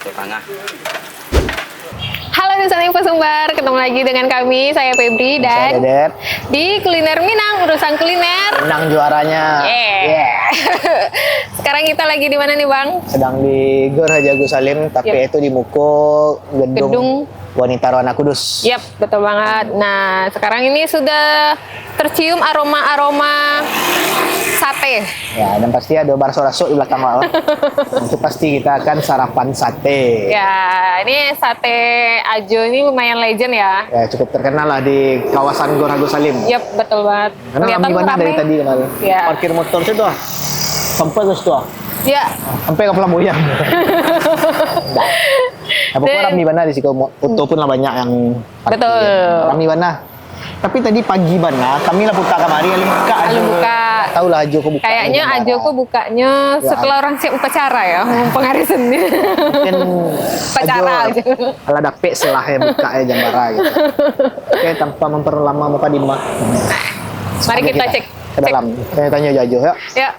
foto tengah. Halo Nusantara Info Sumbar, ketemu lagi dengan kami, saya Febri dan Saya Dedet. di Kuliner Minang, urusan kuliner. Menang juaranya. Yeah. Sekarang kita lagi di mana nih Bang? Sedang di Gor Haji Agus Salim, tapi itu di Muko gedung Wanita Rohana Kudus. Yap, betul banget. Nah, sekarang ini sudah tercium aroma-aroma sate. Ya, dan pasti ada bakso raso di belakang bawah. Itu pasti kita akan sarapan sate. Ya, ini sate Ajo ini lumayan legend ya. Ya, cukup terkenal lah di kawasan Gor Agus Salim. Yap, betul banget. Karena kami mana dari tadi kemarin. Ya. Parkir motor itu tuh. Sampai ke situ. Ya. Sampai ke Pelamboyan. Nah, pokoknya Rami Bana di situ. Foto pun lah banyak yang parkir. Betul. Rami Bana. Tapi tadi pagi Bana, kami lah buka kamari, kali buka. Lalu buka. Tahu lah Ajo kok buka. Kayaknya Ajo kok bukanya Ya. setelah orang siap upacara ya, mumpung hari Senin. Mungkin Upacara aja. Kalau ada pek selah ya buka ya jambara gitu. Oke, tanpa memperlama muka Dima. Mari kita cek. Ke dalam. Saya tanya Ajo ya. Ya.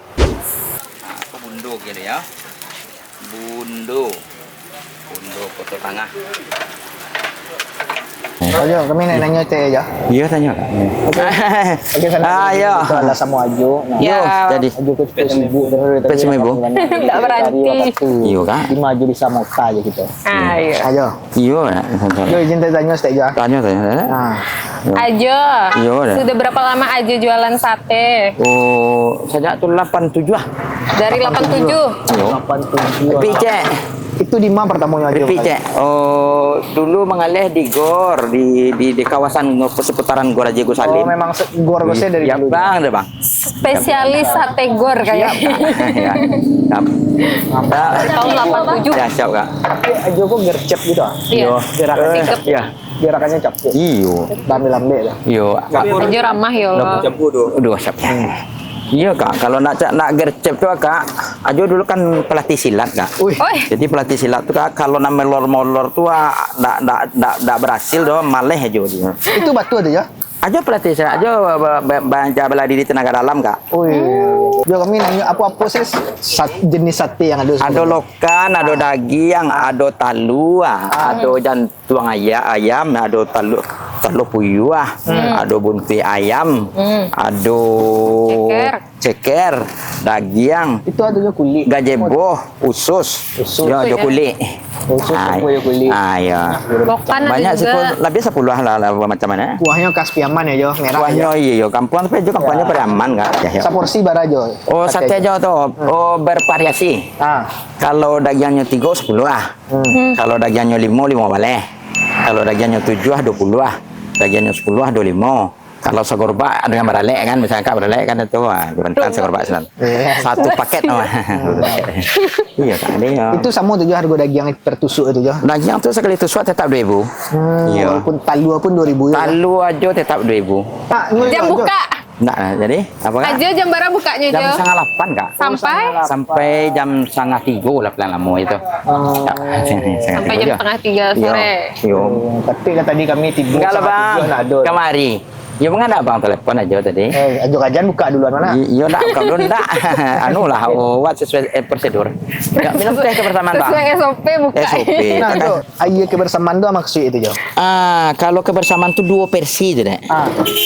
Nah, aku bundo gitu ya. Bundo foto tengah. Ajo, kami nanya teh aja. Iya tanya Kak. Oke, sana. Ayo. Itu ada sama Ajo. Nah, Ya. Jadi Ajo ke ibu. Ibu. Nggak berhenti. Iya, Kak. Dima Ajo di Samoka aja gitu. Ayo. Ajo. Iya. Ajo izin tanya teh aja. Tanya. Nah, Ajo. Iya, dah. Sudah berapa lama Ajo jualan sate? Oh, sejak tuh 87 ah. Dari 87. Iya. 87. Tapi cek. Itu di mana pertamanya Ajo? Tapi cek. Oh, dulu mengalih di Gor di kawasan seputaran Gor Haji Agus Oh, Salim. memang Gor Gosnya dari Ya, dulu. Bang, deh, Bang. Spesialis sate gor kayaknya. Ya. Tahun 87. Ya, siap, Kak. Tapi Ajo kok gercep gitu ah. Iya. Gerakannya Sikap. Iya. gerakannya cepet. Iyo. Lambe-lambe lah. Iyo. Ajo ramah ya Allah. Udah, siap. Iya, Kak. Kalau nak gercep tuh, Kak. Ajo dulu kan pelatih silat, Kak. Wih. Oi. Jadi pelatih silat tuh, Kak, kalau nama molor-molor tuh ndak berhasil doh, maleh Ajo dia. Itu batu ada ya? Ajo pelatih silat, Ajo banyak bela diri tenaga dalam, Kak. Oh iya. Jo kami nanya apa sih jenis sate yang ada? Ada lokan, ada daging, ada talu, ada jantung ayam, ada talu puyuh, ada bunti ayam, ada ceker, daging, Itu adanya kulit. gazebo, usus, Usus. ya ada kulit. Usus sama kulit. Ya. Lokan ada Banyak sih, juga. lebih 10 lah macam mana. Kuahnya khas Piaman ya Jo, merah Kuahnya aja. iya, kampung tapi juga kampungnya pada aman, Kak. Ya. Saporsi bara Jo. Oh, sate aja tuh. Oh, bervariasi. Ah. Kalau dagingnya 3, 10 ah. Kalau dagingnya 5 boleh. Kalau dagingnya 7, 20 ah. Dagingnya 10, 25. Kalau segorba dengan beralek kan, misalnya Kak beralek kan itu, bentan segorba selan. Satu paket nama. Iya Kak, dia. Itu sama tuh Jo harga daging yang tertusuk itu Jo. Daging tuh sekali tusuk tetap 2.000. Iya. Walaupun talu pun 2000 ya. Talu aja tetap 2.000. Pak, Jam buka. Nah, jadi apa Kak? Ajo jam berapa bukanya Jam Jo? 7.30 Kak. Sampai? Sampai jam 2.30 lah pelan lama itu. Sampai jam setengah 3 sore. Yo. Tapi kan tadi kami tidur Enggak lah sama Bang. tujuan ada. Kemari. Ya mengada Bang telepon aja tadi. Ajo kajian buka duluan mana? Iya enggak, kalau enggak. Anu lah, buat sesuai prosedur. Enggak minum teh kebersamaan Bang. Sesuai SOP buka. SOP. Nah, Jo, ayo kebersamaan itu maksud itu Jo. Kalau kebersamaan tuh 2 versi itu deh.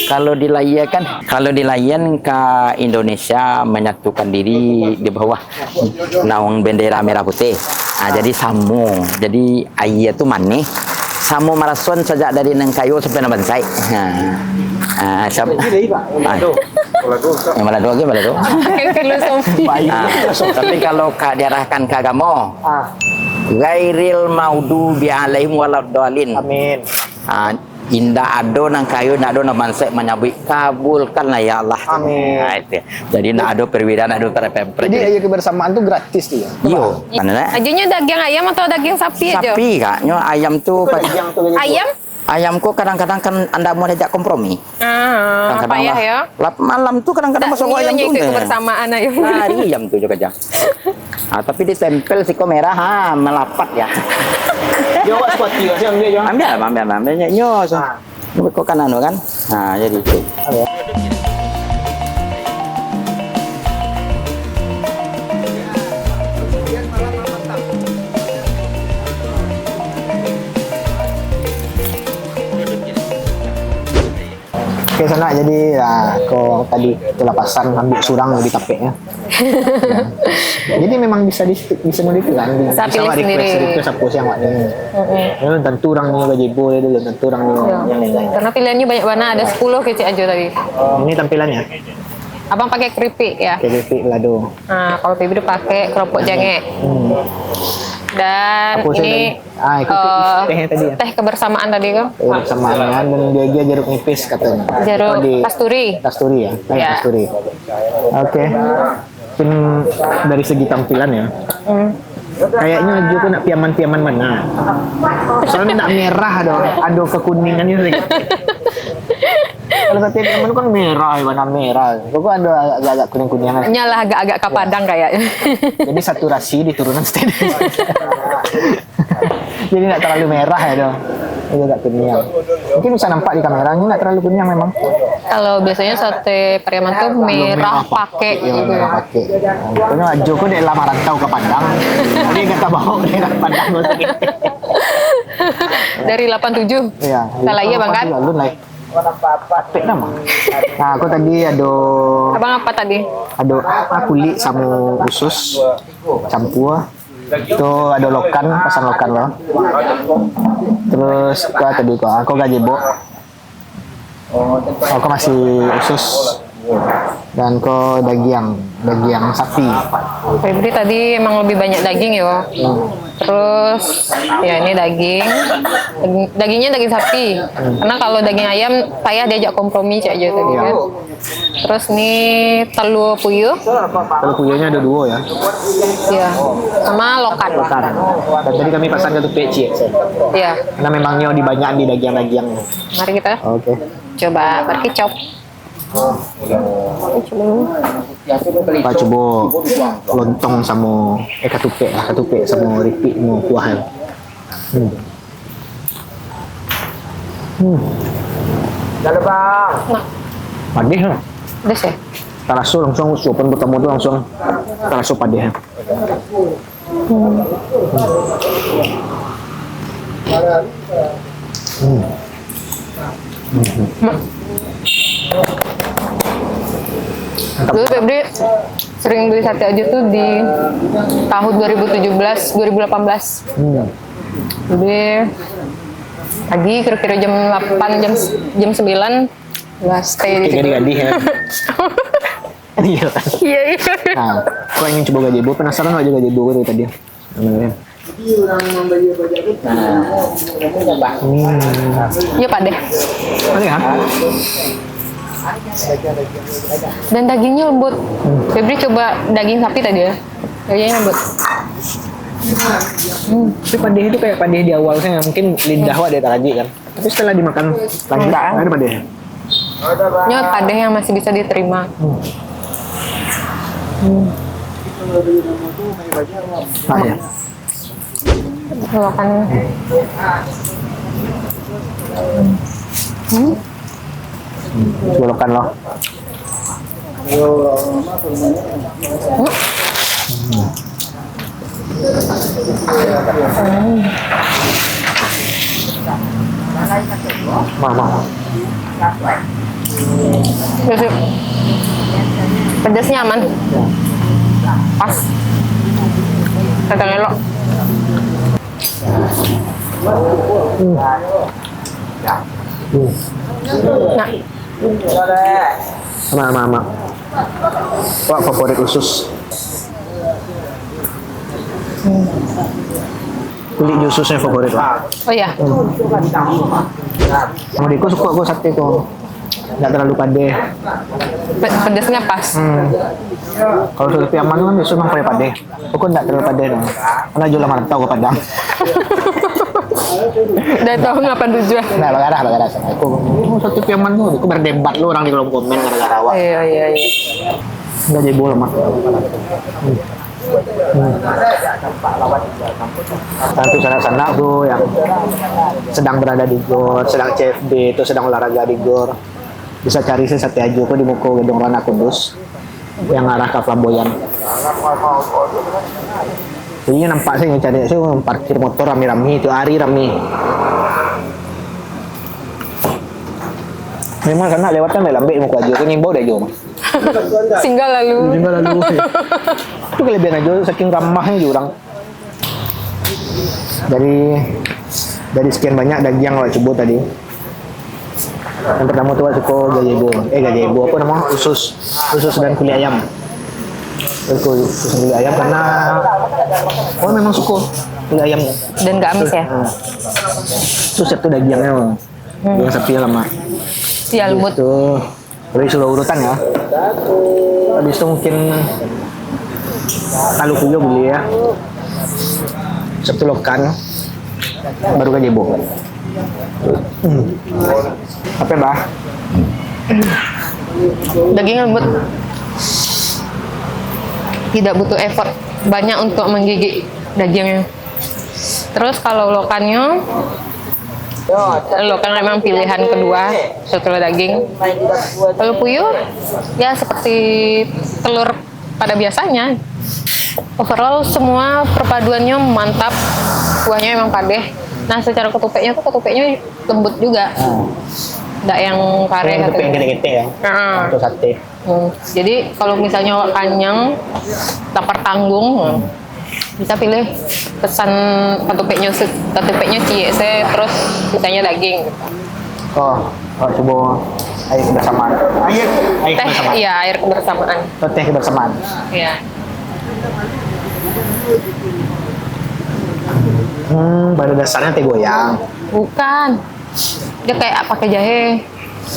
Kalau dilayan ke Indonesia menyatukan diri di bawah naung bendera merah putih. Jadi samu. Jadi ayah tuh maneh. Samu marason sejak dari Nengkayo sampai Nabansai. Siap. Yang mana dua gimana tuh? Pakai filosofi. Tapi kalau diarahkan ke agama, gairil maudu bi alaihim waladdallin. Amin. Indah ado nang kayu nak ado nang mansek menyabui kabulkan lah ya Allah. Amin. Itu. Jadi nak ado perwira nak ado terpempret. Jadi ayo kebersamaan tuh gratis tuh ya. Yo, mana Ajonya daging ayam atau daging sapi aja? sapi Kak, nyo ayam tuh Ayam? ayamku kadang-kadang kan anda mau diajak kompromi. Apa ya ya? Malam tuh kadang-kadang masuk ayam tuh. Itu kebersamaan ayo. Hari ayam tuh juga jam. Tapi ditempel si merah melapat ya. Yo wak squat juga sih ambil Jo. Ambil nyo. Kok kan anu kan? Nah, jadi itu. Oke sana jadi kau tadi kelapasan ambil surang lebih tapeknya. Jadi memang bisa bisa modifikasi kan. Bisa pilih sendiri. Request apa sih yang wak ini. Tentu orang ni gazebo dia dulu, tentu orang ni yang lain. Karena pilihannya banyak banget, ada 10 kecil aja tadi. Ini tampilannya. Abang pakai keripik ya. Keripik lado. Nah, kalau Febri pakai keropok jange. Dan Apa ini tehnya tadi ya. teh kebersamaan tadi kan. Kebersamaannya dan dia jeruk nipis katanya. Jeruk di kasturi. Kasturi ya. Ya. Kasturi. Oke. Mungkin dari segi tampilan ya. Kayaknya juga nak piaman-piaman mana. Soalnya nak merah ada kekuningan ini. Kalau kata teman kan merah, warna merah. Kok ada agak-agak kuning-kuningan. Nyalah agak-agak ke Padang kayaknya. Jadi saturasi di turunan stand. Jadi nggak terlalu merah ya dong. Ini agak kuning. Mungkin bisa nampak di kamera ini nggak terlalu kuning memang. Kalau biasanya sate Pariaman tuh merah pakai Iya, gitu. merah pakai. Pokoknya Joko dia lama rantau ke Padang. Jadi kata bawa ke daerah Padang. Dari 87. Iya. Salah iya Bang kan? Lalu naik. Pek nama. Nah, aku tadi ada Abang apa tadi? kulit sama usus campur. Itu ada lokan, pasang lokan loh. Terus aku gazebo. Aku masih usus dan daging sapi. Febri tadi emang lebih banyak daging ya. Terus ya ini dagingnya daging sapi. Karena kalau daging ayam saya diajak kompromi aja tadi kan. Terus nih telur puyuh. Kalau puyuhnya ada 2 ya. Iya. Sama lokan. Dan tadi kami pasang satu peci. Iya. Karena memangnya dibanyak di daging-daging. Mari kita Oke. coba berkicau. Pak coba lontong sama katupe sama ripik mau kuah. Dalam bang. Padeh lah. Udah sih. Taraso langsung suapan pertama tu langsung taraso padeh. Dulu Febri sering beli sate aja tuh di tahun 2017, 2018. Jadi pagi kira-kira jam 8, jam 9 nggak stay di situ. Gadi-gadi ya. Iya. Iya, iya. Nah, kau ingin coba gazebo, penasaran nggak juga gazebo dari tadi? Namanya. Iya Pak deh. Oke ya. Dan dagingnya lembut. Febri coba daging sapi tadi ya. Dagingnya lembut. Tapi padeh itu kayak padeh di awalnya mungkin lidah wak dia tadi kan. Tapi setelah dimakan lanjut ada padeh. Ini padeh yang masih bisa diterima. Nah ya. Makan. Golokan loh. Mama. Pedasnya aman. Pas. Kagak ngelok. Nah, Sama. Wah, favorit usus. Kulit ususnya favorit lah. oh iya. Sama Diko suka gue sate kok. Nggak terlalu padeh. Pedasnya pas. Kalau sudah piaman kan biasanya memang pakai padeh. Pokoknya nggak terlalu padeh dong. Karena jual mantau ke Padang. Udah tahu ngapain tujuan. Nah, bagara. Aku satu piaman tuh. Aku berdebat lu orang di kolom komen gara-gara awak. Iya. Nggak jadi bola mah. Nanti sana-sana tuh yang sedang berada di GOR, sedang CFD itu sedang olahraga di GOR, bisa cari sih sate aja di Muko Gedung Rana Kudus yang arah ke Flamboyan. Jadi nampak sih cari sih parkir motor rame-rame itu hari rame. Memang sana lewat kan lambe muka aja kan nimbau dah jo. Singgah lalu. Tinggal lalu. Itu kelebihan aja saking ramahnya juga orang. Dari sekian banyak daging yang awak coba tadi. Yang pertama tuh awak suka gazebo apa nama usus dan kulit ayam. Usus kulit ayam karena memang suka kulit ayam. Dan nggak amis ya? Terus itu dagingnya daging sapi lama. Iya lembut. Itu dari sudah urutan ya. Habis itu mungkin talu juga beli ya. Satu lokan baru gazebo. Apa bah? Daging lembut. Tidak butuh effort banyak untuk menggigit dagingnya. Terus kalau lokannya, lokan memang pilihan kedua setelah daging. Kalau puyuh, ya seperti telur pada biasanya. Overall semua perpaduannya mantap, kuahnya memang padeh. Nah secara ketupeknya lembut juga, nggak yang kare. Ketupek yang gede-gede ya. Untuk sate. Jadi kalau misalnya kanyang, lapar tanggung, kita pilih pesan ketupeknya cie terus sisanya daging. Oh coba air kebersamaan. Air kebersamaan. Iya, air kebersamaan. Teh kebersamaan. Iya. Pada dasarnya teh goyang. Bukan. Dia kayak pakai jahe,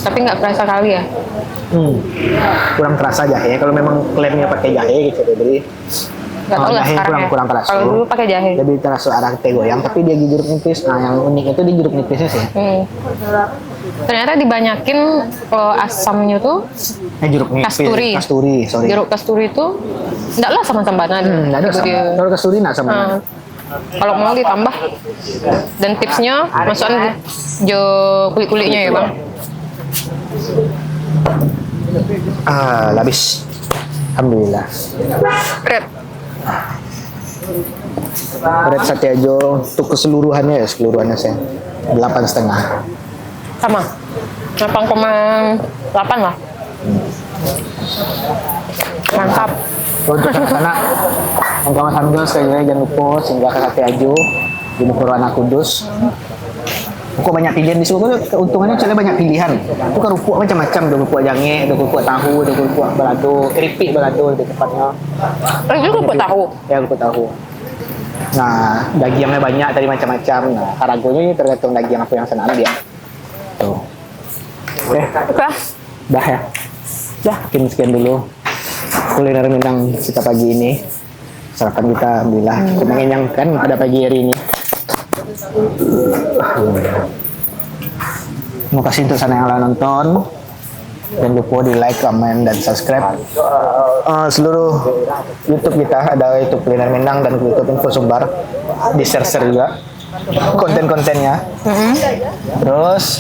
tapi nggak kerasa kali ya. Kurang terasa jahe. Kalau memang klaimnya pakai jahe gitu, jadi Nggak tahu lah jahe sekarang ya. kurang terasa. Kalau dulu pakai jahe. Lebih terasa arah teh goyang, tapi dia jeruk nipis. Nah, yang unik itu di jeruk nipisnya sih. Ternyata dibanyakin asamnya tuh Jeruk nipis. Kasturi, sorry. jeruk kasturi itu enggak lah sama sambanan. Nggak ada sama. Kalau kasturi nggak sama. Kalau mau ditambah. Dan tipsnya masukkan jo kulit-kulitnya ya bang. Habis. Alhamdulillah. Red sate ajo untuk keseluruhannya saya 8,5. Sama 8,8 lah. Mantap. Untuk anak-anak yang kawan sambil sekali lagi jangan lupa singgah ke Sate Ajo di Purwana Kudus. Kok banyak pilihan di situ, keuntungannya soalnya banyak pilihan. Itu kan kerupuk macam-macam, ada kerupuk jange, ada kerupuk tahu, ada kerupuk balado, keripik balado di tempatnya. Itu kerupuk tahu. Ya, kerupuk tahu. Nah, dagingnya banyak tadi macam-macam. Nah, karagonya ini tergantung daging apa yang senang dia. Tuh. Oke. Dah ya. Sekian dulu kuliner Minang kita pagi ini. Sarapan kita alhamdulillah mengenyangkan pada pagi hari ini. Terima kasih untuk sana yang telah nonton. Jangan lupa di like, comment, dan subscribe. Seluruh YouTube kita ada YouTube Kuliner Minang dan YouTube Info Sumbar. Di share juga konten-kontennya. Terus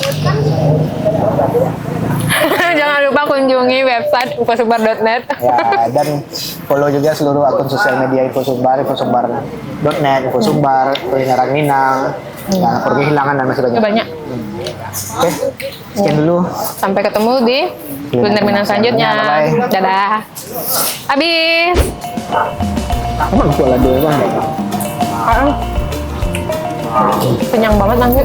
Jangan lupa kunjungi website infosumbar.net. ya, dan follow juga seluruh akun sosial media Infosumbar, infosumbar.net, Infosumbar, Kulineran Minang, ya, kehilangan dan masih banyak. Banyak. Oke, sekian dulu. Sampai ketemu di Kuliner Minang selanjutnya. Bye-bye. Dadah. Habis. Emang gua lah dulu kan. Kenyang banget nanti.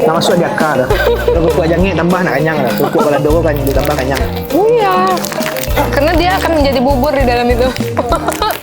Nama sudah diakar. Kalau gua jangi tambah nak kenyang lah. Kalau gua dulu kan ditambah kenyang. Iya. Karena dia akan menjadi bubur di dalam itu.